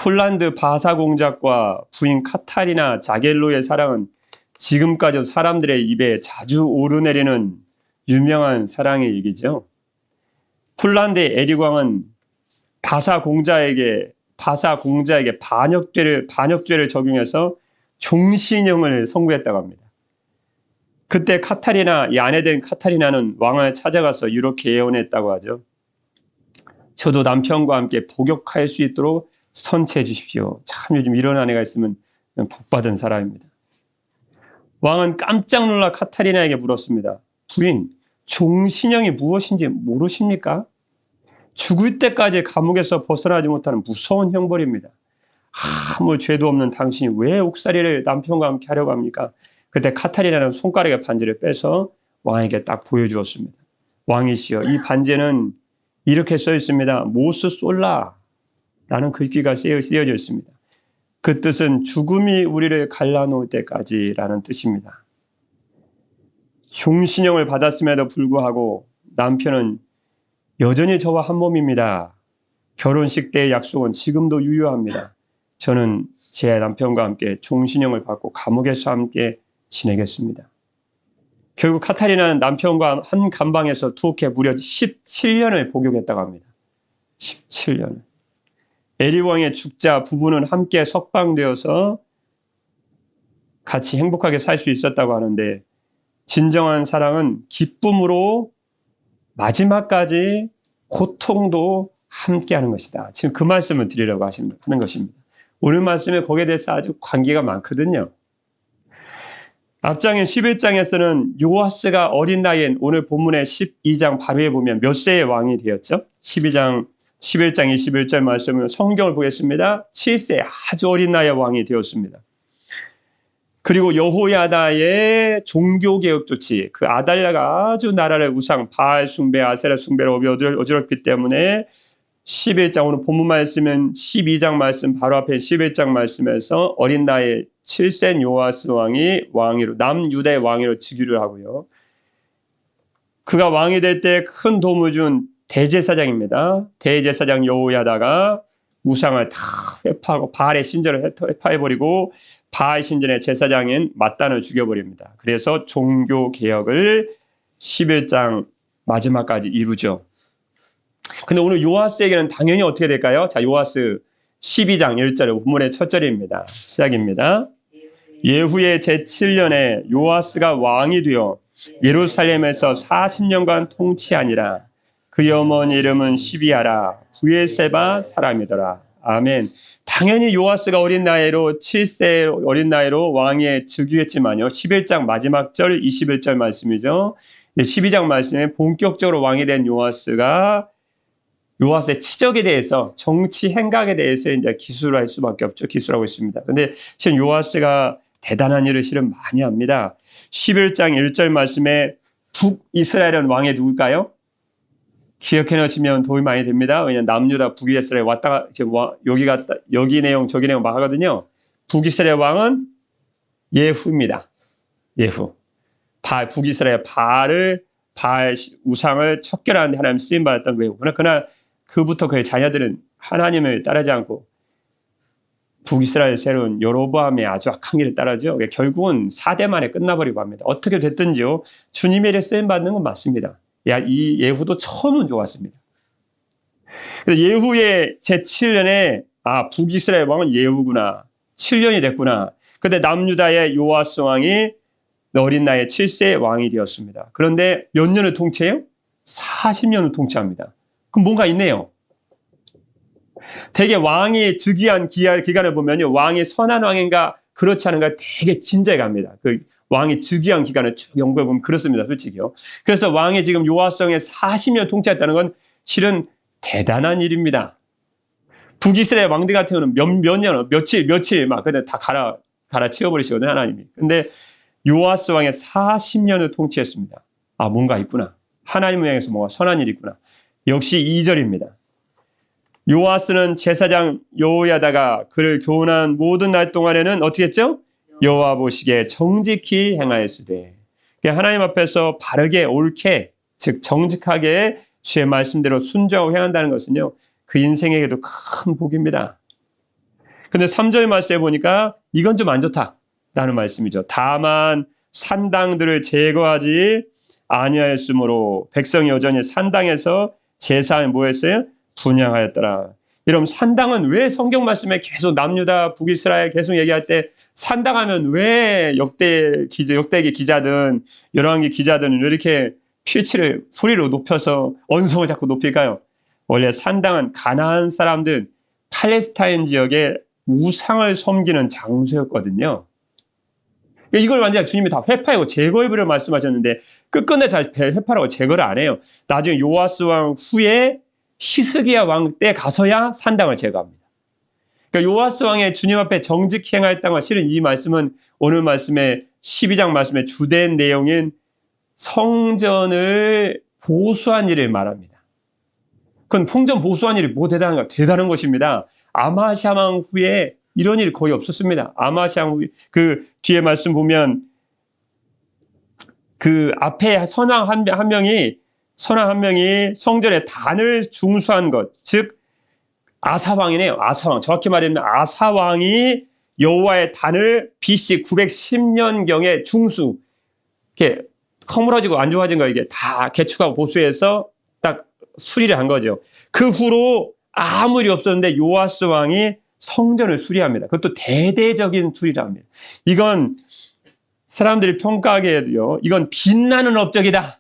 폴란드 바사 공작과 부인 카타리나 자겔로의 사랑은 지금까지 사람들의 입에 자주 오르내리는 유명한 사랑의 얘기죠. 폴란드의 에릭 왕은 바사 공자에게 반역죄를 적용해서 종신형을 선고했다고 합니다. 그때 이 아내된 카타리나는 왕을 찾아가서 이렇게 예언했다고 하죠. 저도 남편과 함께 복역할 수 있도록 선체해 주십시오. 참 요즘 이런 아내가 있으면 복받은 사람입니다. 왕은 깜짝 놀라 카타리나에게 물었습니다. 부인, 종신형이 무엇인지 모르십니까? 죽을 때까지 감옥에서 벗어나지 못하는 무서운 형벌입니다. 아무 죄도 없는 당신이 왜 옥살이를 남편과 함께 하려고 합니까? 그때 카타리나는 손가락에 반지를 빼서 왕에게 딱 보여주었습니다. 왕이시여, 이 반지에는 이렇게 써 있습니다. 모스 솔라 라는 글귀가 쓰여져 있습니다. 그 뜻은 죽음이 우리를 갈라놓을 때까지라는 뜻입니다. 종신형을 받았음에도 불구하고 남편은 여전히 저와 한 몸입니다. 결혼식 때의 약속은 지금도 유효합니다. 저는 제 남편과 함께 종신형을 받고 감옥에서 함께 지내겠습니다. 결국 카타리나는 남편과 한 감방에서 투옥해 무려 17년을 복역했다고 합니다. 17년. 에릭 왕의 죽자 부부는 함께 석방되어서 같이 행복하게 살 수 있었다고 하는데, 진정한 사랑은 기쁨으로 마지막까지 고통도 함께 하는 것이다. 지금 그 말씀을 드리려고 하는 것입니다. 오늘 말씀에 거기에 대해서 아주 관계가 많거든요. 앞장인 11장에서는 요아스가 어린 나이엔 오늘 본문의 12장 바로에 보면 몇 세의 왕이 되었죠? 11장 21절 말씀을 성경을 보겠습니다. 7세 아주 어린 나이의 왕이 되었습니다. 그리고 여호야다의 종교개혁 조치, 그 아달랴가 아주 나라를 바알 숭배, 아세라 숭배로 어지럽기 때문에 11장, 오늘 본문 말씀은 12장 말씀 바로 앞에 11장 말씀에서 어린 나이에 7세 요아스 왕이 남유다의 왕위로 즉위를 하고요. 그가 왕이 될 때 큰 도움을 준 대제사장입니다. 대제사장 여호야다가 우상을 다 회파하고 바알의 신전을 회파해버리고 바알 신전의 제사장인 맏단을 죽여버립니다. 그래서 종교개혁을 11장 마지막까지 이루죠. 근데 오늘 요아스에게는 당연히 어떻게 될까요? 자, 요아스 12장 1절 본문의 첫 절입니다. 시작입니다. 예후의 제7년에 요아스가 왕이 되어 예루살렘에서 40년간 통치하니라. 그의 어머니 이름은 시비아라 부엘세바 사람이더라. 아멘. 당연히 요아스가 어린 나이로 7세 어린 나이로 왕위에 즉위했지만요. 11장 마지막 절 21절 말씀이죠. 12장 말씀에 본격적으로 왕이 된 요아스의 치적에 대해서, 정치 행각에 대해서 이제 기술할 수밖에 없죠. 기술하고 있습니다. 근데 실은 요아스가 대단한 일을 실은 많이 합니다. 11장 1절 말씀에 북이스라엘은 왕이 누굴까요? 기억해 놓으시면 도움이 많이 됩니다. 왜냐하면 남유다 북이스라엘 여기 내용 저기 내용 막 하거든요. 북이스라엘 왕은 예후입니다. 예후. 북이스라엘 바알 우상을 척결하는 데 하나님 쓰임 받았던 거예요. 그러나 그부터 그의 자녀들은 하나님을 따르지 않고 북이스라엘 새로운 여로보암의 아주 악한 길을 따르죠. 결국은 4대 만에 끝나버리고 합니다. 어떻게 됐든지요. 주님의 일에 쓰임 받는 건 맞습니다. 이 예후도 처음은 좋았습니다. 그래서 예후의 제7년에 북이스라엘 왕은 예후구나. 7년이 됐구나. 근데 남유다의 요아스 왕이 어린 나이에 7세 왕이 되었습니다. 그런데 몇 년을 통치해요? 40년을 통치합니다. 그럼 뭔가 있네요. 되게 왕이 즉위한 기간을 보면요. 왕이 선한 왕인가 그렇지 않은가 되게 진지하게 갑니다. 그 왕이 즉위한 기간을 쭉 연구해 보면 그렇습니다. 솔직히요. 그래서 왕이 지금 요아스 왕에 40년 통치했다는 건 실은 대단한 일입니다. 북이스라엘 왕들 같은 경우는 몇 년, 며칠 막 근데 다 갈아치워버리시거든요. 하나님이. 근데 요아스 왕의 40년을 통치했습니다. 뭔가 있구나. 하나님을 향해서 뭔가 선한 일이 있구나. 역시 2절입니다. 요아스는 제사장 여호야다가 그를 교훈한 모든 날 동안에는 어떻게 했죠? 여호와 보시기에 정직히 행하였으되. 하나님 앞에서 바르게 옳게 즉 정직하게 주의 말씀대로 순종하고 행한다는 것은요. 그 인생에게도 큰 복입니다. 근데 3절 말씀에 보니까 이건 좀 안 좋다라는 말씀이죠. 다만 산당들을 제거하지 아니하였으므로 백성이 여전히 산당에서 제사를 뭐 했어요? 분향하였더라. 여러분, 산당은 왜 성경 말씀에 계속 남유다 북이스라엘 계속 얘기할 때 산당하면 왜 역대기 기자든 열왕기 기자든 왜 이렇게 피치를 소리로 높여서 언성을 자꾸 높일까요? 원래 산당은 가나안 사람들 팔레스타인 지역에 우상을 섬기는 장소였거든요. 이걸 완전히 주님이 다 회파하고 제거해버려 말씀하셨는데 끝끝내 잘 회파하고 제거를 안 해요. 나중에 요아스 왕 후에 히스기야 왕 때 가서야 산당을 제거합니다. 그러니까 요아스 왕의 주님 앞에 정직히 행하였다는 건 실은 이 말씀은 오늘 말씀의 12장 말씀의 주된 내용인 성전을 보수한 일을 말합니다. 그건 성전 보수한 일이 뭐 대단한가? 대단한 것입니다. 아마시아 왕 후에 이런 일이 거의 없었습니다. 아마시아 왕 후에 그 뒤에 말씀 보면 그 앞에 선왕 한 명이 성전에 단을 중수한 것, 즉 아사왕이네요. 아사왕. 정확히 말하면 아사왕이 여호와의 단을 BC 910년경에 중수, 이렇게 허물어지고 안 좋아진 거 이게 다 개축하고 보수해서 딱 수리를 한 거죠. 그 후로 아무 일이 없었는데 요아스 왕이 성전을 수리합니다. 그것도 대대적인 수리를 합니다. 이건 사람들이 평가하기에도요, 이건 빛나는 업적이다.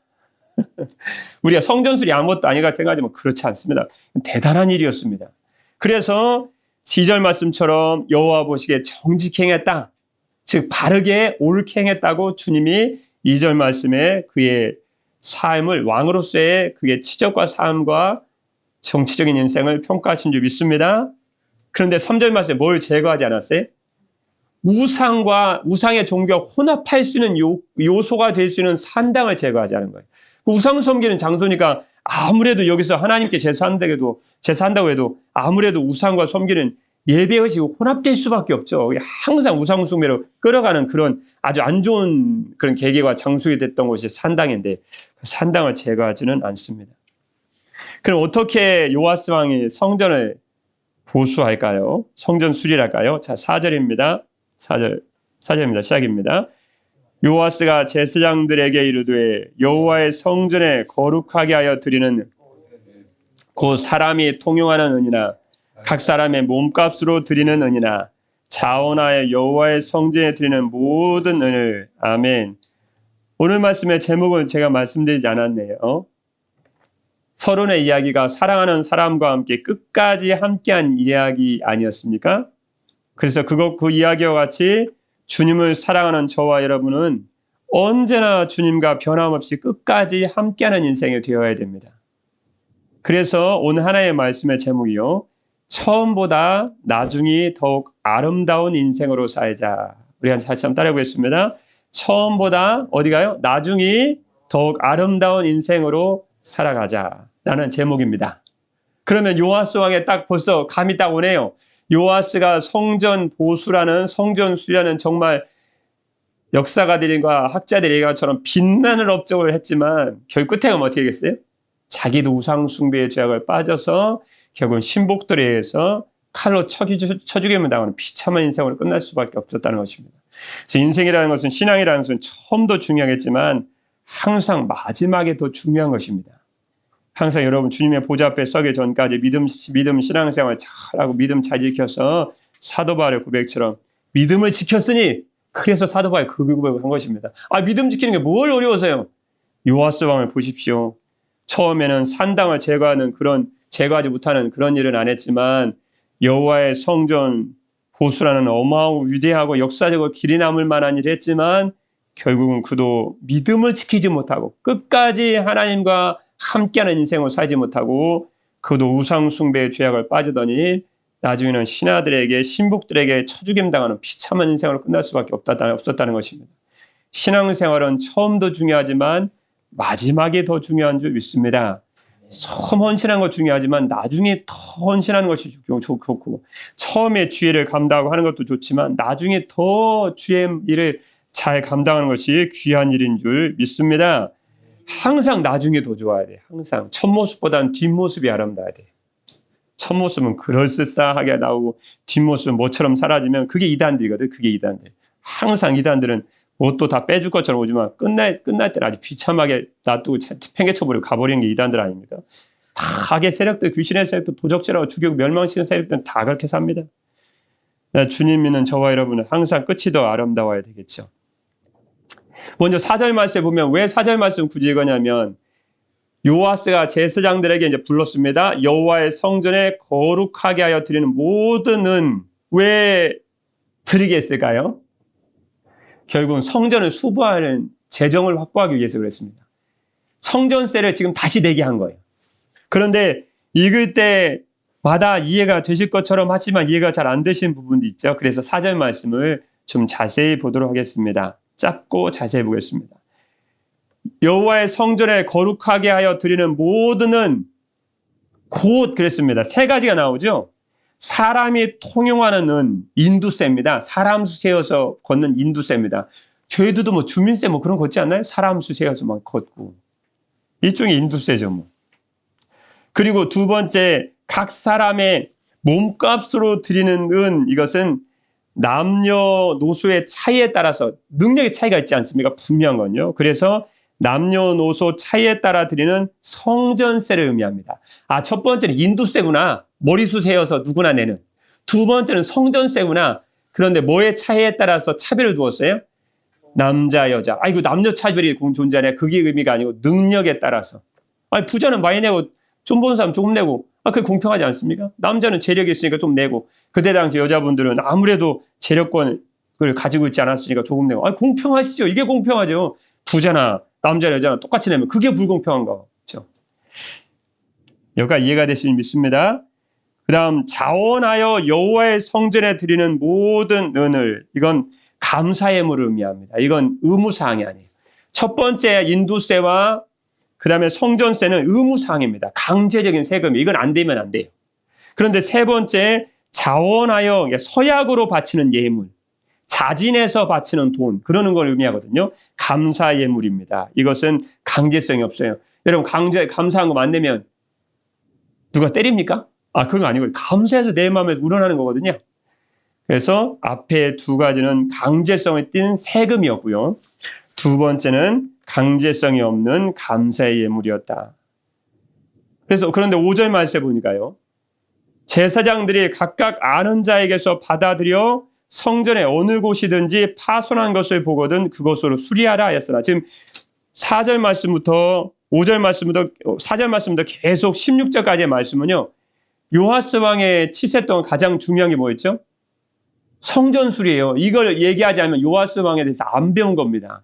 우리가 성전 수리 아무것도 아니가 생각하지만 그렇지 않습니다. 대단한 일이었습니다. 그래서 2절 말씀처럼 여호와 보시기에 정직히 행했다. 즉 바르게 옳게 행했다고 주님이 2절 말씀에 그의 삶을 왕으로서의 그의 치적과 삶과 정치적인 인생을 평가하신 줄 믿습니다. 그런데 3절 말씀에 뭘 제거하지 않았어요? 우상의 종교와 혼합할 수 있는 요소가 될 수 있는 산당을 제거하지 않은 거예요. 우상 섬기는 장소니까 아무래도 여기서 하나님께 제사한다고 해도 아무래도 우상과 섬기는 예배의식이 혼합될 수밖에 없죠. 항상 우상 숭배로 끌어가는 그런 아주 안 좋은 그런 계기와 장소가 됐던 곳이 산당인데 그 산당을 제거하지는 않습니다. 그럼 어떻게 요아스 왕이 성전을 보수할까요? 성전 수리를 할까요? 자, 4절입니다. 4절입니다. 시작입니다. 요아스가 제사장들에게 이르되 여호와의 성전에 거룩하게 하여 드리는 곧 사람이 통용하는 은이나 각 사람의 몸값으로 드리는 은이나 자원하여 여호와의 성전에 드리는 모든 은을. 아멘. 오늘 말씀의 제목은 제가 말씀드리지 않았네요. 서론의 이야기가 사랑하는 사람과 함께 끝까지 함께한 이야기 아니었습니까? 그래서 그 이야기와 같이 주님을 사랑하는 저와 여러분은 언제나 주님과 변함없이 끝까지 함께하는 인생이 되어야 됩니다. 그래서 오늘 하나의 말씀의 제목이요. 처음보다 나중이 더욱 아름다운 인생으로 살자. 우리 같이 한번 따라해 보겠습니다. 처음보다 어디가요? 나중이 더욱 아름다운 인생으로 살아가자. 라는 제목입니다. 그러면 요아스 왕에 딱 벌써 감이 딱 오네요. 요아스가 성전 보수라는 성전 수리라는 정말 역사가들과 학자들이 얘기한 것처럼 빛나는 업적을 했지만 결국 끝에 가면 어떻게 되겠어요? 자기도 우상 숭배의 죄악을 빠져서 결국은 신복들에 의해서 칼로 쳐죽임을 당하는 비참한 인생으로 끝날 수밖에 없었다는 것입니다. 그래서 인생이라는 것은 신앙이라는 것은 처음도 중요하겠지만 항상 마지막에 더 중요한 것입니다. 항상 여러분 주님의 보좌 앞에 서기 전까지 믿음 신앙생활 잘하고 믿음 잘 지켜서 사도 바울의 고백처럼 믿음을 지켰으니 그래서 사도 바울이 그 고백을 한 것입니다. 믿음 지키는 게 뭘 어려워서요? 요아스 왕을 보십시오. 처음에는 산당을 제거하지 못하는 그런 일은 안 했지만 여호와의 성전 보수라는 어마어마하고 위대하고 역사적으로 길이 남을 만한 일을 했지만 결국은 그도 믿음을 지키지 못하고 끝까지 하나님과 함께하는 인생을 살지 못하고 그도 우상 숭배의 죄악을 빠지더니 나중에는 신하들에게 신복들에게 쳐죽임 당하는 비참한 인생으로 끝날 수밖에 없었다는 것입니다. 신앙생활은 처음도 중요하지만 마지막이 더 중요한 줄 믿습니다. 처음 헌신한 거 중요하지만 나중에 더 헌신하는 것이 좋고 처음에 주의를 감당하고 하는 것도 좋지만 나중에 더 주의 일을 잘 감당하는 것이 귀한 일인 줄 믿습니다. 항상 나중에 더 좋아야 돼. 항상 첫 모습보다는 뒷모습이 아름다워야 돼. 첫모습은 그럴싸하게 나오고 뒷모습은 모처럼 사라지면 그게 이단들이거든. 그게 이단들. 항상 이단들은 옷도 다 빼줄 것처럼 오지만 끝날 때는 아주 비참하게 놔두고 팽개쳐버리고 가버리는 게 이단들 아닙니까? 다 악의 세력들, 귀신의 세력들, 도적질하고 죽이고 멸망시키는 세력들은 다 그렇게 삽니다. 주님 믿는 저와 여러분은 항상 끝이 더 아름다워야 되겠죠. 먼저 4절 말씀에 보면 왜 4절 말씀 굳이 읽었냐면 요아스가 제사장들에게 이제 불렀습니다. 여호와의 성전에 거룩하게 하여 드리는 모든 은 왜 드리게 했을까요? 결국은 성전을 수부하는 재정을 확보하기 위해서 그랬습니다. 성전세를 지금 다시 내게 한 거예요. 그런데 읽을 때마다 이해가 되실 것처럼 하지만 이해가 잘 안 되신 부분도 있죠. 그래서 4절 말씀을 좀 자세히 보도록 하겠습니다. 짧고 자세히 보겠습니다. 여호와의 성전에 거룩하게 하여 드리는 모든은 곧 그랬습니다. 세 가지가 나오죠. 사람이 통용하는 은 인두세입니다. 사람 수 세어서 걷는 인두세입니다. 저희들도 뭐 주민세 뭐 그런 거 걷지 않나요? 사람 수 세어서 막 걷고. 일종의 인두세죠 뭐. 그리고 두 번째, 각 사람의 몸값으로 드리는 은, 이것은 남녀노소의 차이에 따라서 능력의 차이가 있지 않습니까? 분명한 건요. 그래서 남녀노소 차이에 따라 드리는 성전세를 의미합니다. 첫 번째는 인두세구나. 머리수 세어서 누구나 내는. 두 번째는 성전세구나. 그런데 뭐의 차이에 따라서 차별을 두었어요? 남자, 여자. 이거 남녀 차별이 존재하네. 그게 의미가 아니고 능력에 따라서. 부자는 많이 내고 좀 버는 사람 조금 내고. 그게 공평하지 않습니까? 남자는 재력이 있으니까 좀 내고. 그때 당시 여자분들은 아무래도 재력권을 가지고 있지 않았으니까 조금 내고. 공평하시죠. 이게 공평하죠. 부자나 남자나 여자나 똑같이 내면 그게 불공평한 거죠. 여기가 이해가 되시니 믿습니다. 그 다음 자원하여 여호와의 성전에 드리는 모든 은을, 이건 감사예물을 의미합니다. 이건 의무사항이 아니에요. 첫 번째 인두세와 그 다음에 성전세는 의무사항입니다. 강제적인 세금이. 이건 안 되면 안 돼요. 그런데 세 번째 자원하여 서약으로 바치는 예물, 자진해서 바치는 돈, 그러는 걸 의미하거든요. 감사예물입니다. 이것은 강제성이 없어요. 여러분 감사한 거 안 내면 누가 때립니까? 그건 아니고 감사해서 내 마음에 우러나는 거거든요. 그래서 앞에 두 가지는 강제성을 띤 세금이었고요. 두 번째는 강제성이 없는 감사의 예물이었다. 그런데 5절 말씀에 보니까요. 제사장들이 각각 아는 자에게서 받아들여 성전의 어느 곳이든지 파손한 것을 보거든 그것으로 수리하라 하였으나, 지금 4절 말씀부터 5절 말씀부터 4절 말씀부터 계속 16절까지의 말씀은요. 요아스 왕의 치세 동안 가장 중요한 게 뭐였죠? 성전 수리예요. 이걸 얘기하지 않으면 요아스 왕에 대해서 안 배운 겁니다.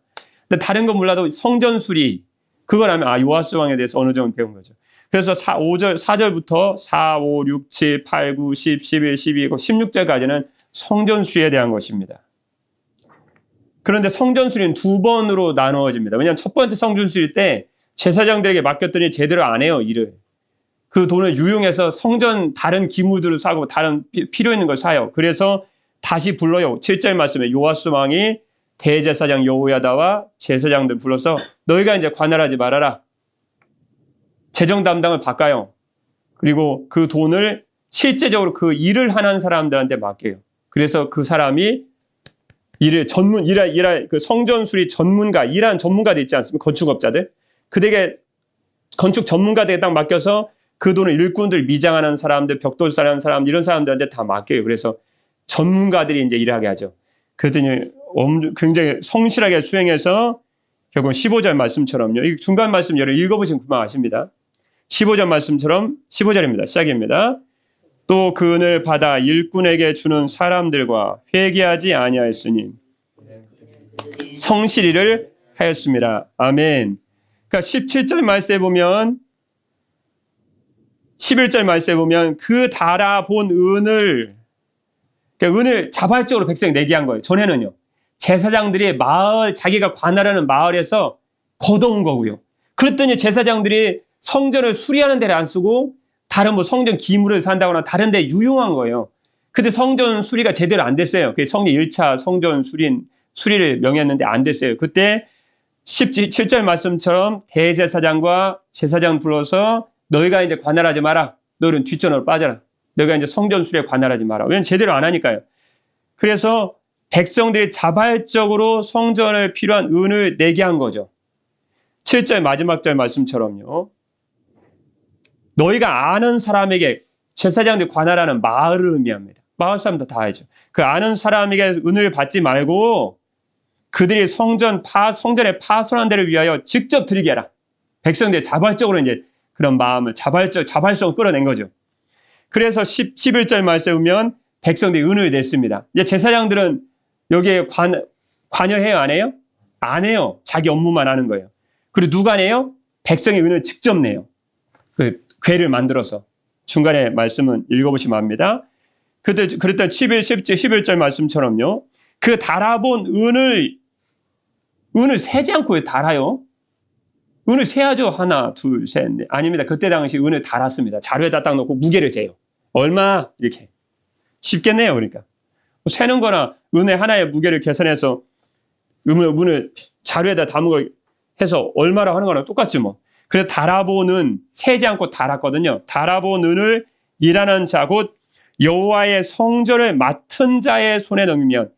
근데 다른 건 몰라도 성전 수리, 그걸 하면 요아스 왕에 대해서 어느 정도 배운 거죠. 그래서 4절부터 4, 5, 6, 7, 8, 9, 10, 11, 12, 16절까지는 성전 수리에 대한 것입니다. 그런데 성전 수리는 두 번으로 나누어집니다. 왜냐하면 첫 번째 성전 수리 때 제사장들에게 맡겼더니 제대로 안 해요, 일을. 그 돈을 유용해서 성전 다른 기물들을 사고 다른 필요 있는 걸 사요. 그래서 다시 불러요. 7절 말씀에 요아스 왕이 대제사장 여호야다와 제사장들 불러서 너희가 이제 관할하지 말아라. 재정 담당을 바꿔요. 그리고 그 돈을 실제적으로 그 일을 하는 사람들한테 맡겨요. 그래서 그 사람이 그 성전 수리 전문가, 일하는 전문가들 있지 않습니까? 건축업자들. 그들에게 건축 전문가들에게 딱 맡겨서 그 돈을 일꾼들 미장하는 사람들, 벽돌사하는 사람들, 이런 사람들한테 다 맡겨요. 그래서 전문가들이 이제 일하게 하죠. 그랬더니 굉장히 성실하게 수행해서 결국 15절 말씀처럼요. 이 중간 말씀 여러분 읽어보시면 금방 아십니다. 15절 말씀처럼 15절입니다. 시작입니다. 또 그 은을 받아 일꾼에게 주는 사람들과 회개하지 아니하였으니 성실히를 하였습니다. 아멘. 그러니까 17절 말씀에 보면 11절 말씀에 보면 그 달아본 은을, 그러니까 은을 자발적으로 백성이 내게 한 거예요. 전에는요. 제사장들이 자기가 관할하는 마을에서 걷어온 거고요. 그랬더니 제사장들이 성전을 수리하는 데를 안 쓰고 다른 성전 기물을 산다거나 다른 데 유용한 거예요. 근데 성전 수리가 제대로 안 됐어요. 그게 성전 1차 성전 수리를 명했는데 안 됐어요. 그때 17절 말씀처럼 대제사장과 제사장 불러서 너희가 이제 관할하지 마라. 너희는 뒷전으로 빠져라. 너가 이제 성전 수리에 관할하지 마라. 왜냐면 제대로 안 하니까요. 그래서 백성들이 자발적으로 성전에 필요한 은을 내게 한 거죠. 7절 마지막 절 말씀처럼요. 너희가 아는 사람에게, 제사장들이 관할하는 마을을 의미합니다. 마을 사람들 다 알죠. 그 아는 사람에게 은을 받지 말고 그들이 성전의 파손한 데를 위하여 직접 드리게 하라. 백성들이 자발적으로 이제 그런 마음을, 자발성을 끌어낸 거죠. 그래서 11절 말씀에 보면 백성들이 은을 냈습니다. 이제 제사장들은 여기에 관여해요, 안 해요? 안 해요. 자기 업무만 하는 거예요. 그리고 누가 내요? 백성의 은을 직접 내요. 그 궤를 만들어서. 중간에 말씀은 읽어보시면 압니다. 그랬던 11절 말씀처럼요. 그 달아본 은을 세지 않고 왜 달아요? 은을 세야죠. 하나, 둘, 셋, 넷. 아닙니다. 그때 당시 은을 달았습니다. 자루에다 딱 놓고 무게를 재요. 얼마? 이렇게. 쉽겠네요. 그러니까. 세는 거나 은의 하나의 무게를 계산해서 은을 자루에다 담은 걸 해서 얼마라고 하는 거랑 똑같지 뭐. 그래서 달아보는, 세지 않고 달았거든요. 달아본 은을 일하는 자, 곧 여호와의 성전을 맡은 자의 손에 넘기면,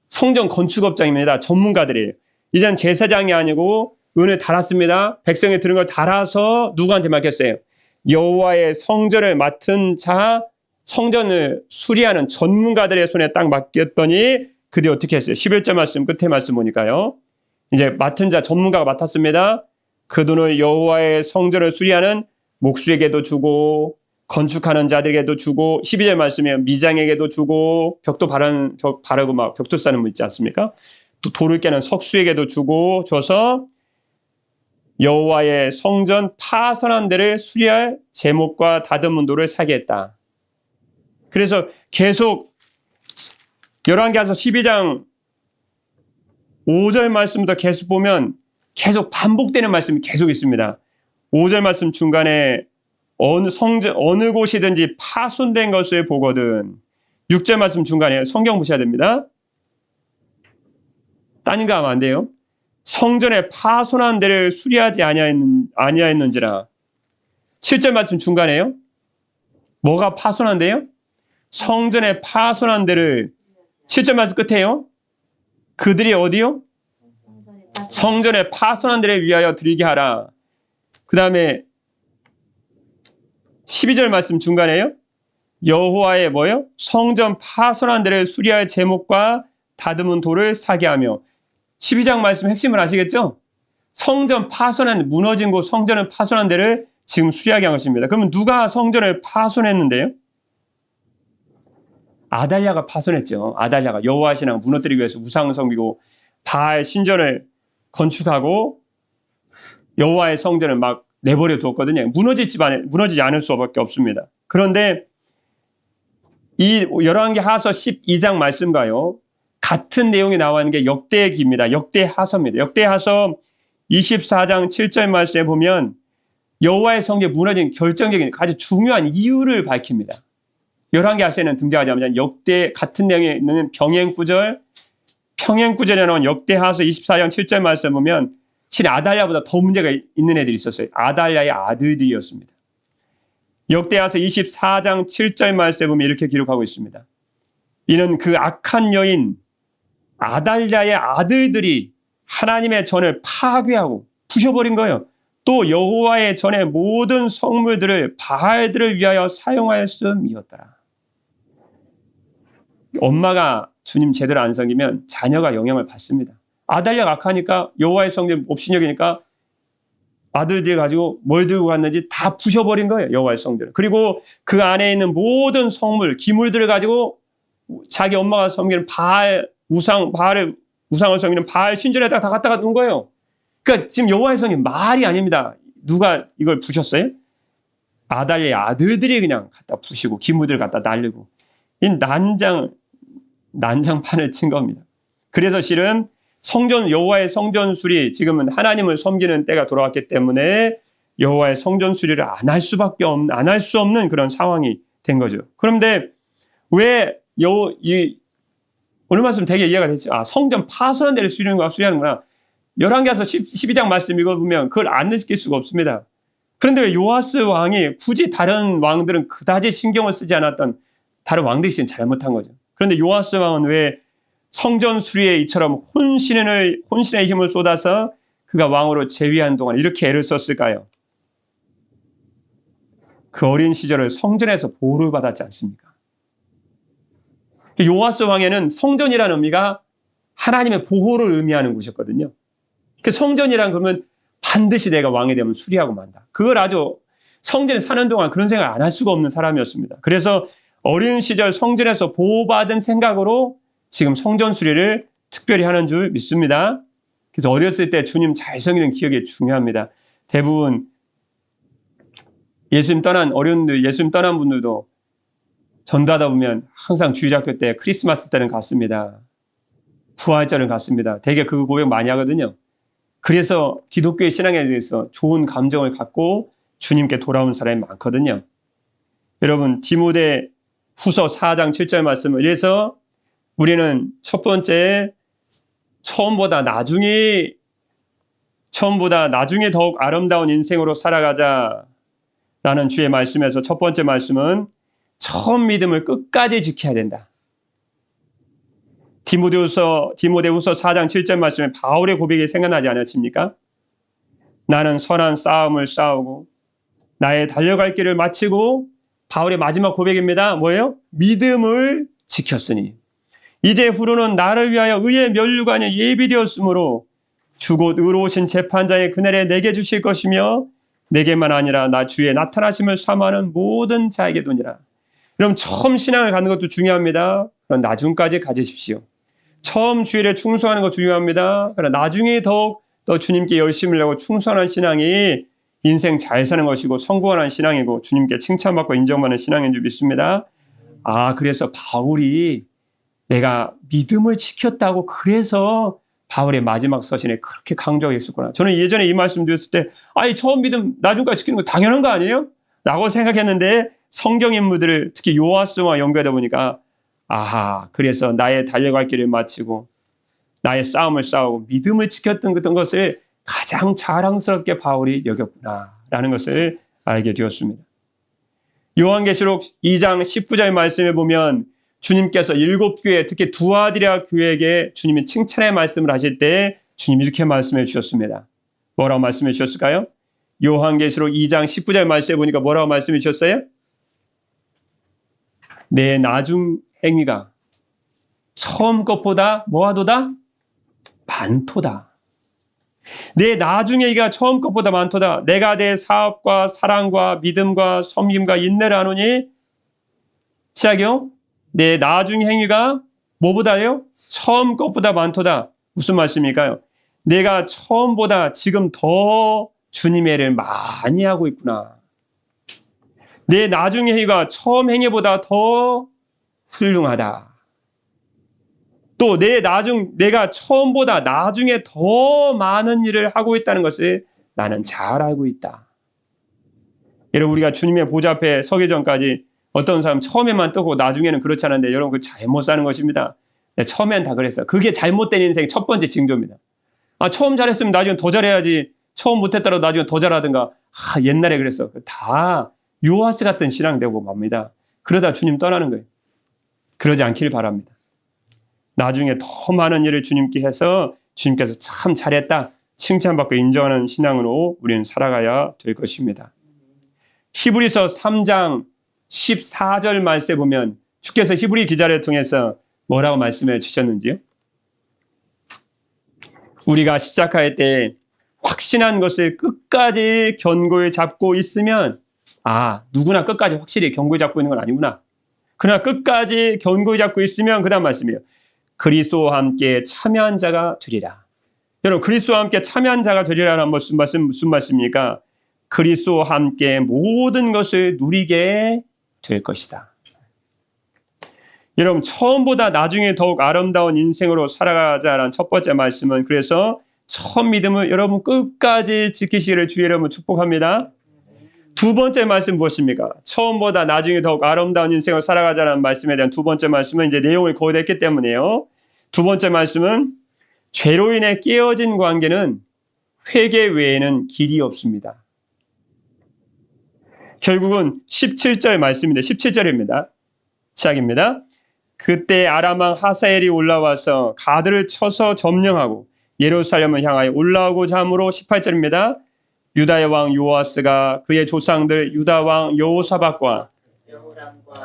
성전 건축업장입니다. 전문가들이에요. 이젠 제사장이 아니고 은을 달았습니다. 백성이 들은 걸 달아서 누구한테 맡겼어요? 여호와의 성전을 맡은 자, 성전을 수리하는 전문가들의 손에 딱 맡겼더니 그들이 어떻게 했어요? 11절 말씀 끝에 말씀 보니까요. 이제 맡은 자, 전문가가 맡았습니다. 그 돈을 여호와의 성전을 수리하는 목수에게도 주고 건축하는 자들에게도 주고 12절 말씀에 미장에게도 주고 벽도 바르고 막 벽도 싸는 분 있지 않습니까? 또 돌을 깨는 석수에게도 주고 줘서 여호와의 성전 파손한 데를 수리할 제목과 다듬은 돌을 사게 했다. 그래서 계속 열왕기하서 12장 5절 말씀부터 계속 보면 계속 반복되는 말씀이 계속 있습니다. 5절 말씀 중간에 어느 곳이든지 파손된 것을 보거든. 6절 말씀 중간에 성경 보셔야 됩니다. 딴 거 하면 안 돼요. 성전의 파손한 데를 수리하지 아니하였는지라. 7절 말씀 중간에요. 뭐가 파손한데요? 성전의 파손한 데를 7절 말씀 끝에요. 그들이 어디요? 성전의 파손한 데를 위하여 드리게 하라. 그 다음에 12절 말씀 중간에요. 여호와의 뭐요? 성전 파손한 데를 수리할 제목과 다듬은 돌을 사게 하며. 12장 말씀 핵심을 아시겠죠? 성전 파손한, 무너진 곳, 성전을 파손한 데를 지금 수리하게 한 것입니다. 그러면 누가 성전을 파손했는데요? 아달랴가 파손했죠. 아달랴가 여호와 신앙을 무너뜨리기 위해서 우상을 섬기고 바알 신전을 건축하고 여호와의 성전을 막 내버려 두었거든요. 무너지지 않을 수밖에 없습니다. 그런데 이 열왕기하서 12장 말씀과요, 같은 내용이 나오는 게 역대기입니다. 역대하서입니다. 역대하서 24장 7절 말씀에 보면 여호와의 성전이 무너진 결정적인 아주 중요한 이유를 밝힙니다. 열왕기하서에는 등장하지 않지만 같은 내용에 있는 평행구절에 나온 역대하서 24장 7절 말씀 보면 실은 아달랴보다 더 문제가 있는 애들이 있었어요. 아달랴의 아들들이었습니다. 역대하서 24장 7절 말씀에 보면 이렇게 기록하고 있습니다. 이는 그 악한 여인 아달랴의 아들들이 하나님의 전을 파괴하고 부셔버린 거예요. 또 여호와의 전의 모든 성물들을 바알들을 위하여 사용하였음이었더라. 엄마가 주님 제대로 안 섬기면 자녀가 영향을 받습니다. 아달랴가 악하니까 여호와의 성전 업신여기니까 아들들이 가지고 뭘 들고 갔는지 다 부셔버린 거예요. 여호와의 성전을. 그리고 그 안에 있는 모든 성물, 기물들을 가지고 자기 엄마가 섬기는 우상을 섬기는 바알 신전에다가 다 갖다가 놓은 거예요. 그러니까 지금 여호와의 성이 말이 아닙니다. 누가 이걸 부셨어요? 아달랴의 아들들이 그냥 갖다 부시고 기물들 갖다 날리고 이 난장판을 친 겁니다. 그래서 실은 여호와의 성전 수리, 지금은 하나님을 섬기는 때가 돌아왔기 때문에 여호와의 성전 수리를 안 할 수 없는 그런 상황이 된 거죠. 그런데 왜 오늘 말씀 되게 이해가 됐죠? 성전 파손한 데를 수리하는구나. 열왕기하서 12장 말씀 읽어보면 그걸 안 느낄 수가 없습니다. 그런데 왜 요아스 왕이 굳이 다른 왕들은 그다지 신경을 쓰지 않았던 다른 왕들이 잘못한 거죠. 그런데 요아스 왕은 왜 성전 수리에 이처럼 혼신의 힘을 쏟아서 그가 왕으로 재위한 동안 이렇게 애를 썼을까요? 그 어린 시절을 성전에서 보호를 받았지 않습니까? 요아스 왕에는 성전이라는 의미가 하나님의 보호를 의미하는 곳이었거든요. 그 성전이란 그러면 반드시 내가 왕이 되면 수리하고 만다. 그걸 아주 성전에 사는 동안 그런 생각을 안 할 수가 없는 사람이었습니다. 그래서 어린 시절 성전에서 보호받은 생각으로 지금 성전 수리를 특별히 하는 줄 믿습니다. 그래서 어렸을 때 주님 잘 섬기는 기억이 중요합니다. 대부분 예수님 떠난 어른들, 예수님 떠난 분들도 전도하다 보면 항상 주일학교 때 크리스마스 때는 갔습니다. 부활절은 갔습니다. 되게 그 고백 많이 하거든요. 그래서 기독교의 신앙에 대해서 좋은 감정을 갖고 주님께 돌아온 사람이 많거든요. 여러분 디모데 후서 4장 7절 말씀을 이래서 우리는 첫 번째 처음보다 나중에 더욱 아름다운 인생으로 살아가자라는 주의 말씀에서 첫 번째 말씀은 처음 믿음을 끝까지 지켜야 된다. 디모데후서 4장 7절 말씀에 바울의 고백이 생각나지 않으십니까? 나는 선한 싸움을 싸우고 나의 달려갈 길을 마치고 바울의 마지막 고백입니다. 뭐예요? 믿음을 지켰으니 이제 후로는 나를 위하여 의의 면류관이 예비되었으므로 주곧 의로우신 재판장의 그날에 내게 주실 것이며 내게만 아니라 나 주의 나타나심을 사모하는 모든 자에게도니라. 여러분 처음 신앙을 갖는 것도 중요합니다. 그럼 나중까지 가지십시오. 처음 주일에 충성하는 거 중요합니다. 그러나 나중에 더욱 더 주님께 열심을 내고 충성하는 신앙이 인생 잘 사는 것이고 성공하는 신앙이고 주님께 칭찬받고 인정받는 신앙인 줄 믿습니다. 그래서 바울이 내가 믿음을 지켰다고 그래서 바울의 마지막 서신에 그렇게 강조했었구나. 저는 예전에 이 말씀 드렸을 때 처음 믿음 나중까지 지키는 거 당연한 거 아니에요? 라고 생각했는데 성경 인물들을 특히 요아스와 연결하다 보니까 그래서 나의 달려갈 길을 마치고 나의 싸움을 싸우고 믿음을 지켰던 것을 가장 자랑스럽게 바울이 여겼구나라는 것을 알게 되었습니다. 요한계시록 2장 19절 말씀에 보면 주님께서 7교회 특히 두아디라 교회에게 주님이 칭찬의 말씀을 하실 때 주님이 이렇게 말씀해 주셨습니다. 뭐라고 말씀해 주셨을까요? 요한계시록 2장 19절 말씀에 보니까 뭐라고 말씀해 주셨어요? 내 나중 행위가 처음 것보다 뭐하도다? 많도다. 내 나중 행위가 처음 것보다 많도다. 내가 내 사업과 사랑과 믿음과 섬김과 인내를 하노니 시작이요. 내 나중 행위가 뭐보다요? 처음 것보다 많도다. 무슨 말씀일까요? 내가 처음보다 지금 더 주님의 일을 많이 하고 있구나. 내 나중 행위가 처음 행위보다 더 훌륭하다. 또 내가 처음보다 나중에 더 많은 일을 하고 있다는 것을 나는 잘 알고 있다. 여러분 우리가 주님의 보좌 앞에 서기 전까지 어떤 사람 처음에만 뜨고 나중에는 그렇지 않은데 여러분 그 잘못 사는 것입니다. 처음엔 다 그랬어요. 그게 잘못된 인생의 첫 번째 징조입니다. 처음 잘했으면 나중에 더 잘해야지. 처음 못했더라도 나중에 더 잘하든가. 옛날에 그랬어. 다 요아스 같은 신앙 되고 맙니다. 그러다 주님 떠나는 거예요. 그러지 않길 바랍니다. 나중에 더 많은 일을 주님께 해서 주님께서 참 잘했다 칭찬받고 인정하는 신앙으로 우리는 살아가야 될 것입니다. 히브리서 3장 14절 말씀에 보면 주께서 히브리 기자를 통해서 뭐라고 말씀해 주셨는지요? 우리가 시작할 때 확신한 것을 끝까지 견고히 잡고 있으면 누구나 끝까지 확실히 견고히 잡고 있는 건 아니구나. 그러나 끝까지 견고히 잡고 있으면 그 다음 말씀이에요. 그리스도와 함께 참여한 자가 되리라. 여러분 그리스도와 함께 참여한 자가 되리라는 무슨 말씀입니까? 그리스도와 함께 모든 것을 누리게 될 것이다. 여러분 처음보다 나중에 더욱 아름다운 인생으로 살아가자라는 첫 번째 말씀은 그래서 처음 믿음을 여러분 끝까지 지키시기를 주의 이름으로 축복합니다. 두 번째 말씀 무엇입니까? 처음보다 나중에 더욱 아름다운 인생을 살아가자는 말씀에 대한 두 번째 말씀은 이제 내용을 거의 했기 때문에요. 두 번째 말씀은 죄로 인해 깨어진 관계는 회개 외에는 길이 없습니다. 결국은 17절 말씀인데 17절입니다. 시작입니다. 그때 아람 왕 하사엘이 올라와서 가드를 쳐서 점령하고 예루살렘을 향하여 올라오고자 하므로 18절입니다. 유다의 왕 요아스가 그의 조상들 유다 왕 여호사밧과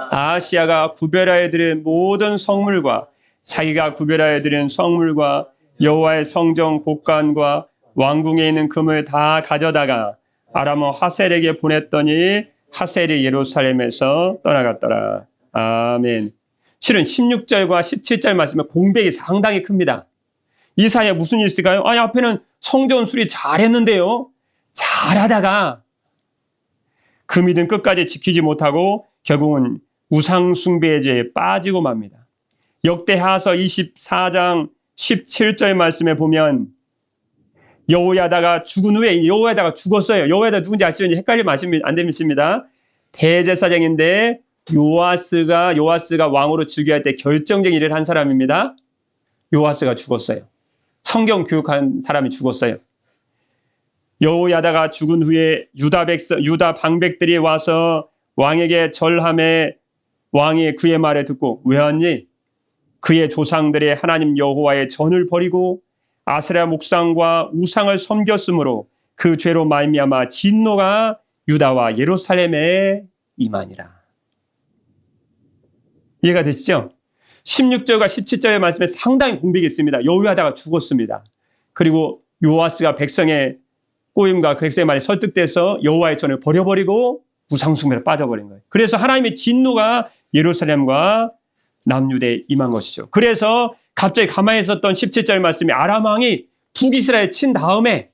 아하시야가 구별하여 드린 모든 성물과 자기가 구별하여 드린 성물과 여호와의 성전 곳간과 왕궁에 있는 금을 다 가져다가 아람 왕 하셀에게 보냈더니 하셀이 예루살렘에서 떠나갔더라. 아멘. 실은 16절과 17절 말씀에 공백이 상당히 큽니다. 이 사이에 무슨 일이 있을까요? 아니, 앞에는 성전 수리 잘했는데요. 잘하다가 그 믿음 끝까지 지키지 못하고 결국은 우상숭배의 죄에 빠지고 맙니다. 역대하서 24장 17절 말씀에 보면 여호야다가 죽은 후에 여호야다가 죽었어요. 여호야다 누군지 아시죠? 헷갈리면 안 됩니다. 대제사장인데 요아스가 왕으로 즉위할 때 결정적인 일을 한 사람입니다. 요아스가 죽었어요. 성경 교육한 사람이 죽었어요. 여호야다가 죽은 후에 유다 방백들이 와서 왕에게 절함에 왕이 그의 말에 듣고 왜 왔니? 그의 조상들의 하나님 여호와의 전을 버리고 아세라 목상과 우상을 섬겼으므로 그 죄로 말미암아 진노가 유다와 예루살렘에 임하니라. 이해가 되시죠? 16절과 17절의 말씀에 상당히 공백이 있습니다. 여호야다가 죽었습니다. 그리고 요아스가 백성의 꼬임과 백성의 말에 설득돼서 여호와의 전을 버려버리고 우상숭배에 빠져버린 거예요. 그래서 하나님의 진노가 예루살렘과 남유대에 임한 것이죠. 그래서 갑자기 가만히 있었던 17절 말씀이 아람 왕이 북이스라엘 친 다음에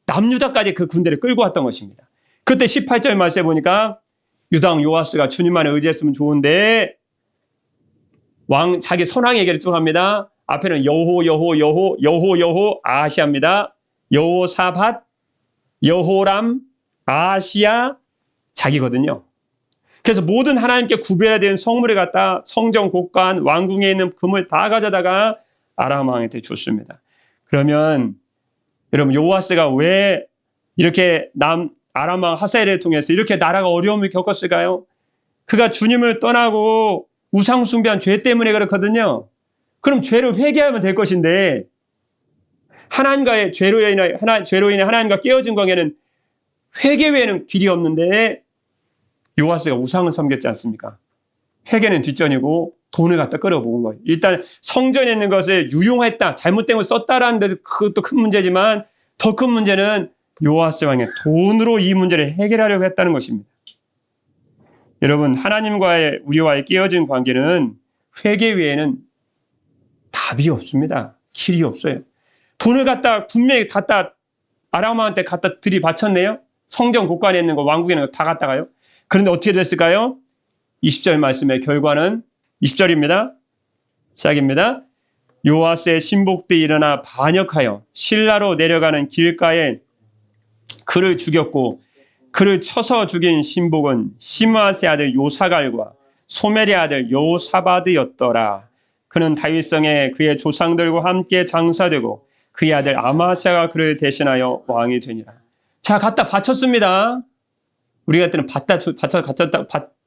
남유다까지 그 군대를 끌고 왔던 것입니다. 그때 18절 말씀에 보니까 유다 왕 요아스가 주님만을 의지했으면 좋은데 자기 선왕 얘기를 쭉 합니다. 앞에는 여호 아하시아입니다. 여호사밧, 여호람, 아하시아 자기거든요. 그래서 모든 하나님께 구별해야 되는 성물을 갖다 성전 곳간 왕궁에 있는 금을 다 가져다가 아람 왕한테 줬습니다. 그러면 여러분 요아스가 왜 이렇게 아람 왕 하사엘을 통해서 이렇게 나라가 어려움을 겪었을까요? 그가 주님을 떠나고 우상 숭배한 죄 때문에 그렇거든요. 그럼 죄를 회개하면 될 것인데 하나님과의 죄로 인해 하나님과 깨어진 관계는 회개 외에는 길이 없는데 요아스가 우상을 섬겼지 않습니까? 회개는 뒷전이고 돈을 갖다 끌어모은 거예요. 일단 성전에 있는 것을 유용했다, 잘못된 걸 썼다라는 데도 그것도 큰 문제지만 더 큰 문제는 요아스 왕의 돈으로 이 문제를 해결하려고 했다는 것입니다. 여러분, 하나님과의 우리와의 깨어진 관계는 회개 외에는 답이 없습니다. 길이 없어요. 돈을 분명히 아람 왕한테 갖다 들이바쳤네요. 성전 곳간에 있는 거, 왕국에 있는 거 다 갖다가요. 그런데 어떻게 됐을까요? 20절 말씀의 결과는 20절입니다. 시작입니다. 요아스의 신복들이 일어나 반역하여 실라로 내려가는 길가에 그를 죽였고 그를 쳐서 죽인 신복은 시므아스의 아들 요사갈과 소멜의 아들 여호사밧이었더라. 그는 다윗성에 그의 조상들과 함께 장사되고 그의 아들 아마스야가 그를 대신하여 왕이 되니라. 자, 갖다 바쳤습니다. 우리가 그때는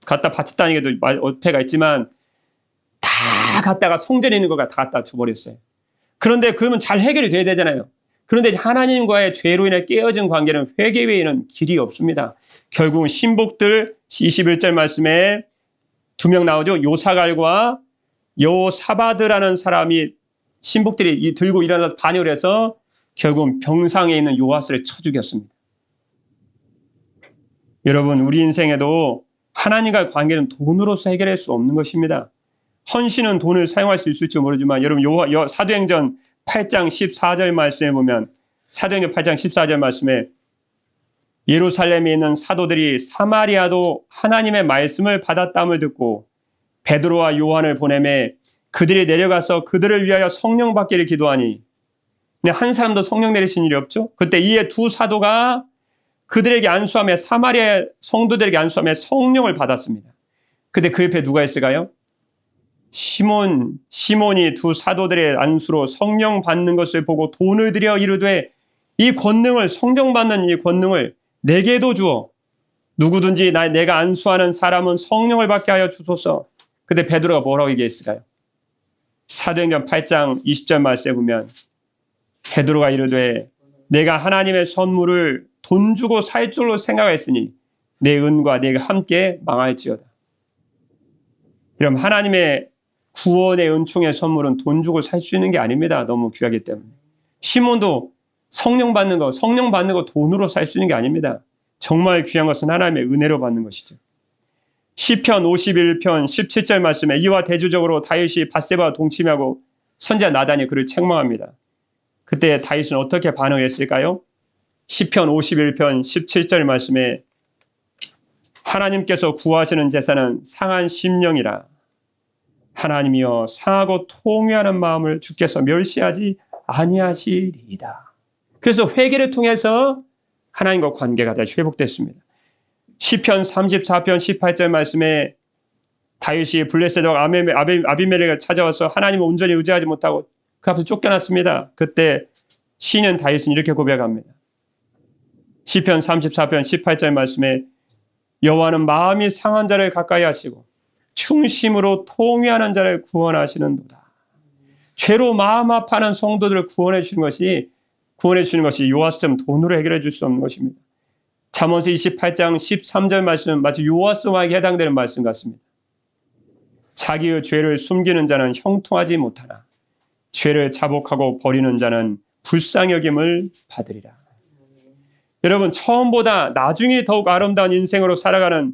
갖다 바쳤다는 게도 어폐가 있지만 다 갖다가 성전에 있는 거가 다 갖다 줘버렸어요. 그런데 그러면 잘 해결이 돼야 되잖아요. 그런데 하나님과의 죄로 인해 깨어진 관계는 회개 외에는 길이 없습니다. 결국은 신복들 21절 말씀에 2명 나오죠. 요사갈과 여호사밧이라는 사람이 신복들이 들고 일어나서 반역을 해서 결국은 병상에 있는 요아스를 쳐 죽였습니다. 여러분, 우리 인생에도 하나님과의 관계는 돈으로서 해결할 수 없는 것입니다. 헌신은 돈을 사용할 수 있을지 모르지만 여러분 사도행전 8장 14절 말씀에 보면 사도행전 8장 14절 말씀에 예루살렘에 있는 사도들이 사마리아도 하나님의 말씀을 받았다함을 듣고 베드로와 요한을 보내매 그들이 내려가서 그들을 위하여 성령 받기를 기도하니 한 사람도 성령 내리신 일이 없죠. 그때 이에 두 사도가 그들에게 안수하며 사마리아 성도들에게 안수하며 성령을 받았습니다. 근데 그 옆에 누가 있을까요? 시몬이 두 사도들의 안수로 성령 받는 것을 보고 돈을 들여 이르되 이 권능을 성령 받는 이 권능을 내게도 주어 누구든지 내가 안수하는 사람은 성령을 받게 하여 주소서. 그때 베드로가 뭐라고 얘기했을까요? 사도행전 8장 20절 말씀에 보면 베드로가 이르되 내가 하나님의 선물을 돈 주고 살 줄로 생각했으니 내 은과 내가 함께 망할지어다. 그럼 하나님의 구원의 은총의 선물은 돈 주고 살 수 있는 게 아닙니다. 너무 귀하기 때문에. 시몬도 성령 받는 거 돈으로 살 수 있는 게 아닙니다. 정말 귀한 것은 하나님의 은혜로 받는 것이죠. 시편 51편 17절 말씀에 이와 대조적으로 다윗이 밧세바와 동침하고 선지자 나단이 그를 책망합니다. 그때 다윗은 어떻게 반응했을까요? 시편 51편 17절 말씀에 하나님께서 구하시는 제사는 상한 심령이라. 하나님이여 상하고 통회하는 마음을 주께서 멸시하지 아니하시리이다. 그래서 회개를 통해서 하나님과 관계가 다시 회복됐습니다. 시편 34편 18절 말씀에 다윗이 블레셋과 아비멜렉을 찾아와서 하나님을 온전히 의지하지 못하고 그 앞에서 쫓겨났습니다. 그때 시인 다윗은 이렇게 고백합니다. 시편 34편 18절 말씀에 여호와는 마음이 상한 자를 가까이 하시고 충심으로 통회하는 자를 구원하시는도다. 죄로 마음 아파하는 성도들을 구원해 주는 것이 요하스처럼 돈으로 해결해 줄 수 없는 것입니다. 잠언서 28장 13절 말씀은 마치 요하스 왕에게 해당되는 말씀 같습니다. 자기의 죄를 숨기는 자는 형통하지 못하나 죄를 자복하고 버리는 자는 불쌍히 여김을 받으리라. 여러분, 처음보다 나중에 더욱 아름다운 인생으로 살아가는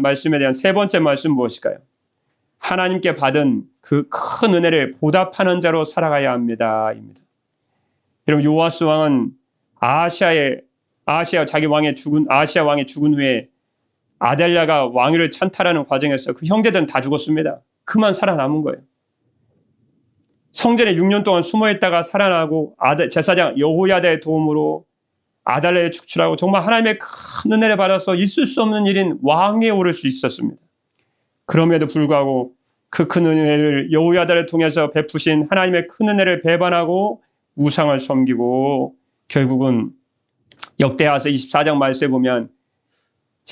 말씀에 대한 세 번째 말씀 무엇일까요? 하나님께 받은 그 큰 은혜를 보답하는 자로 살아가야 합니다. 입니다. 여러분, 요아스 왕은 아시아 왕이 죽은 후에 아달랴가 왕위를 찬탈하는 과정에서 그 형제들은 다 죽었습니다. 그만 살아남은 거예요. 성전에 6년 동안 숨어있다가 살아나고 제사장 여호야다의 도움으로 아달랴를 축출하고 정말 하나님의 큰 은혜를 받아서 있을 수 없는 일인 왕위에 오를 수 있었습니다. 그럼에도 불구하고 그 큰 은혜를 여호야다를 통해서 베푸신 하나님의 큰 은혜를 배반하고 우상을 섬기고 결국은 역대하서 24장 말씀에 보면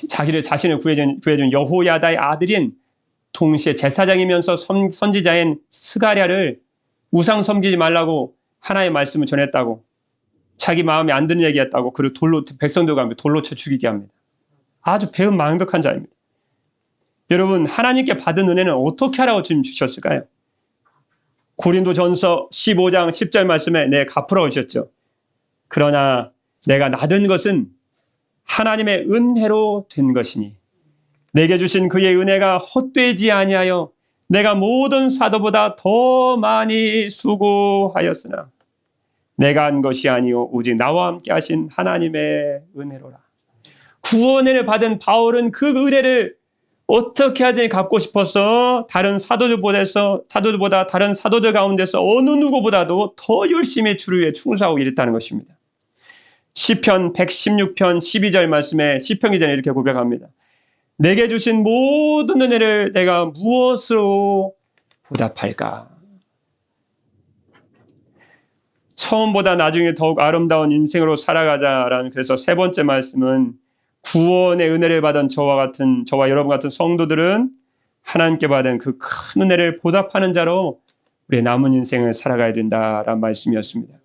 자신을 구해준 여호야다의 아들인 동시에 제사장이면서 선지자인 스가랴를 우상 섬기지 말라고 하나님의 말씀을 전했다고 자기 마음에 안 드는 얘기했다고 그리고 백성들과 돌로 쳐 죽이게 합니다. 아주 배은 망덕한 자입니다. 여러분, 하나님께 받은 은혜는 어떻게 하라고 지금 주셨을까요? 고린도전서 15장 10절 말씀에 갚으라고 주셨죠. 그러나 내가 나된 것은 하나님의 은혜로 된 것이니 내게 주신 그의 은혜가 헛되지 아니하여 내가 모든 사도보다 더 많이 수고하였으나 내가 한 것이 아니요 오직 나와 함께 하신 하나님의 은혜로라. 구원을 받은 바울은 그 은혜를 어떻게 하든지 갖고 싶어서 다른 사도들보다 다른 사도들 가운데서 어느 누구보다도 더 열심히 주를 위해 충성하고 일했다는 것입니다. 시편 116편 12절 말씀에 시편 기자는 이렇게 고백합니다. 내게 주신 모든 은혜를 내가 무엇으로 보답할까? 처음보다 나중에 더욱 아름다운 인생으로 살아가자라는 그래서 세 번째 말씀은 구원의 은혜를 받은 저와 여러분 같은 성도들은 하나님께 받은 그 큰 은혜를 보답하는 자로 우리의 남은 인생을 살아가야 된다라는 말씀이었습니다.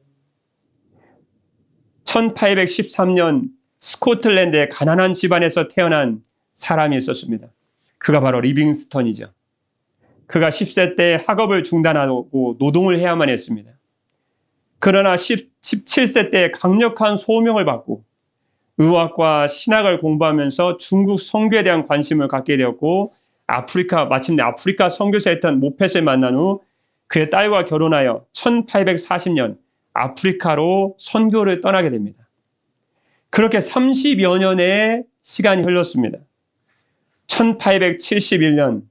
1813년 스코틀랜드의 가난한 집안에서 태어난 사람이 있었습니다. 그가 바로 리빙스턴이죠. 그가 10세 때 학업을 중단하고 노동을 해야만 했습니다. 그러나 17세 때 강력한 소명을 받고 의학과 신학을 공부하면서 중국 선교에 대한 관심을 갖게 되었고 마침내 아프리카 선교사였던 모펫을 만난 후 그의 딸과 결혼하여 1840년 아프리카로 선교를 떠나게 됩니다. 그렇게 30여 년의 시간이 흘렀습니다. 1871년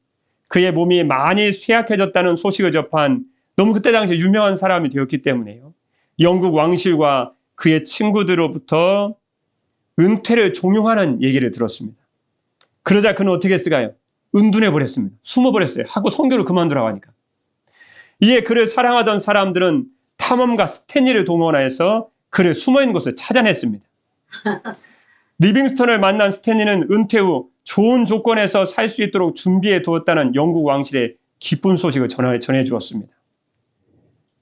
그의 몸이 많이 쇠약해졌다는 소식을 접한 너무 그때 당시에 유명한 사람이 되었기 때문에요. 영국 왕실과 그의 친구들로부터 은퇴를 종용하는 얘기를 들었습니다. 그러자 그는 어떻게 했을까요? 은둔해버렸습니다. 숨어버렸어요. 하고 선교를 그만두라고 하니까. 이에 그를 사랑하던 사람들은 탐험가 스탠리를 동원해서 그를 숨어있는 곳을 찾아냈습니다. 리빙스턴을 만난 스탠리는 은퇴 후 좋은 조건에서 살 수 있도록 준비해 두었다는 영국 왕실의 기쁜 소식을 전해 주었습니다.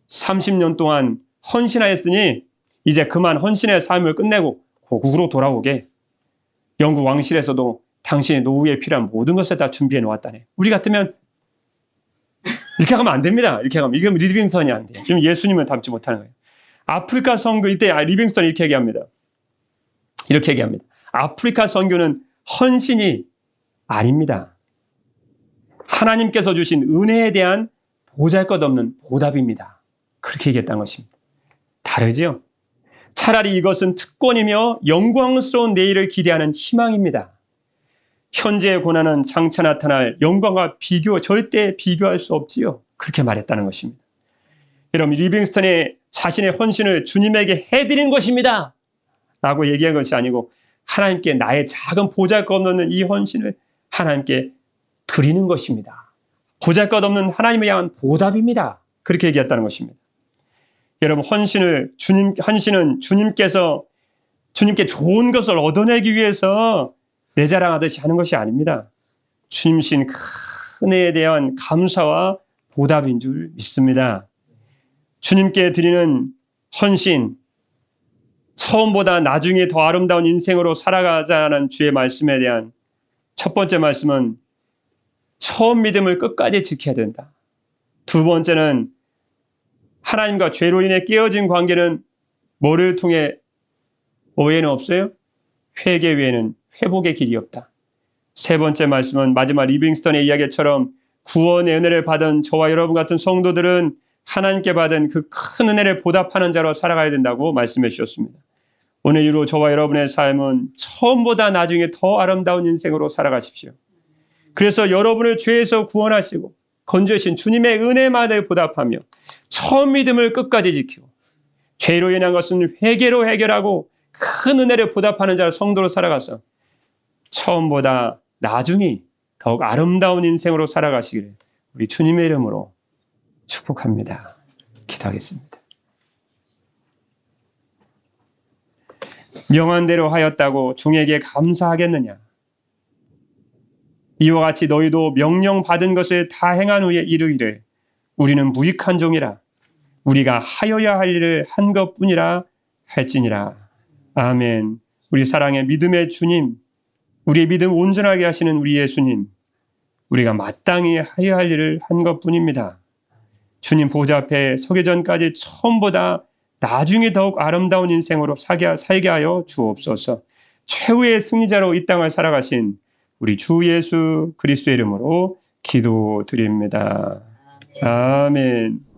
30년 동안 헌신하였으니 이제 그만 헌신의 삶을 끝내고 고국으로 돌아오게. 영국 왕실에서도 당신의 노후에 필요한 모든 것을 다 준비해 놓았다네. 우리 같으면 이렇게 가면 안 됩니다. 이렇게 가면. 이건 리빙스턴이 안 돼요. 지금 예수님은 닮지 못하는 거예요. 아프리카 선교, 이때 리빙스턴이 이렇게 얘기합니다. 이렇게 얘기합니다. 아프리카 선교는 헌신이 아닙니다. 하나님께서 주신 은혜에 대한 보잘것없는 보답입니다. 그렇게 얘기했다는 것입니다. 다르지요? 차라리 이것은 특권이며 영광스러운 내일을 기대하는 희망입니다. 현재의 고난은 장차 나타날 영광과 절대 비교할 수 없지요. 그렇게 말했다는 것입니다. 여러분, 리빙스턴이 자신의 헌신을 주님에게 해드린 것입니다. 라고 얘기한 것이 아니고 하나님께 나의 작은 보잘것없는 이 헌신을 하나님께 드리는 것입니다. 보잘것없는 하나님을 향한 보답입니다. 그렇게 얘기했다는 것입니다. 여러분, 헌신은 주님께 좋은 것을 얻어내기 위해서 내 자랑하듯이 하는 것이 아닙니다. 주님 신 큰 은혜에 대한 감사와 보답인 줄 믿습니다. 주님께 드리는 헌신, 처음보다 나중에 더 아름다운 인생으로 살아가자는 주의 말씀에 대한 첫 번째 말씀은 처음 믿음을 끝까지 지켜야 된다. 두 번째는 하나님과 죄로 인해 깨어진 관계는 뭐를 통해 오해는 없어요? 회개 외에는 회복의 길이 없다. 세 번째 말씀은 마지막 리빙스턴의 이야기처럼 구원의 은혜를 받은 저와 여러분 같은 성도들은 하나님께 받은 그 큰 은혜를 보답하는 자로 살아가야 된다고 말씀해 주셨습니다. 오늘 이후로 저와 여러분의 삶은 처음보다 나중에 더 아름다운 인생으로 살아가십시오. 그래서 여러분을 죄에서 구원하시고 건져주신 주님의 은혜만을 보답하며 처음 믿음을 끝까지 지키고 죄로 인한 것은 회개로 해결하고 큰 은혜를 보답하는 자로 성도로 살아가서 처음보다 나중에 더욱 아름다운 인생으로 살아가시기를 우리 주님의 이름으로 축복합니다. 기도하겠습니다. 명한 대로 하였다고 종에게 감사하겠느냐? 이와 같이 너희도 명령 받은 것을 다 행한 후에 이르기를 우리는 무익한 종이라 우리가 하여야 할 일을 한 것뿐이라 할지니라. 아멘. 우리 사랑의 믿음의 주님, 우리의 믿음 온전하게 하시는 우리 예수님, 우리가 마땅히 하여야 할 일을 한 것뿐입니다. 주님 보좌 앞에 서기 전까지 처음보다 나중에 더욱 아름다운 인생으로 살게 하여 주옵소서. 최후의 승리자로 이 땅을 살아가신 우리 주 예수 그리스도의 이름으로 기도드립니다. 아멘.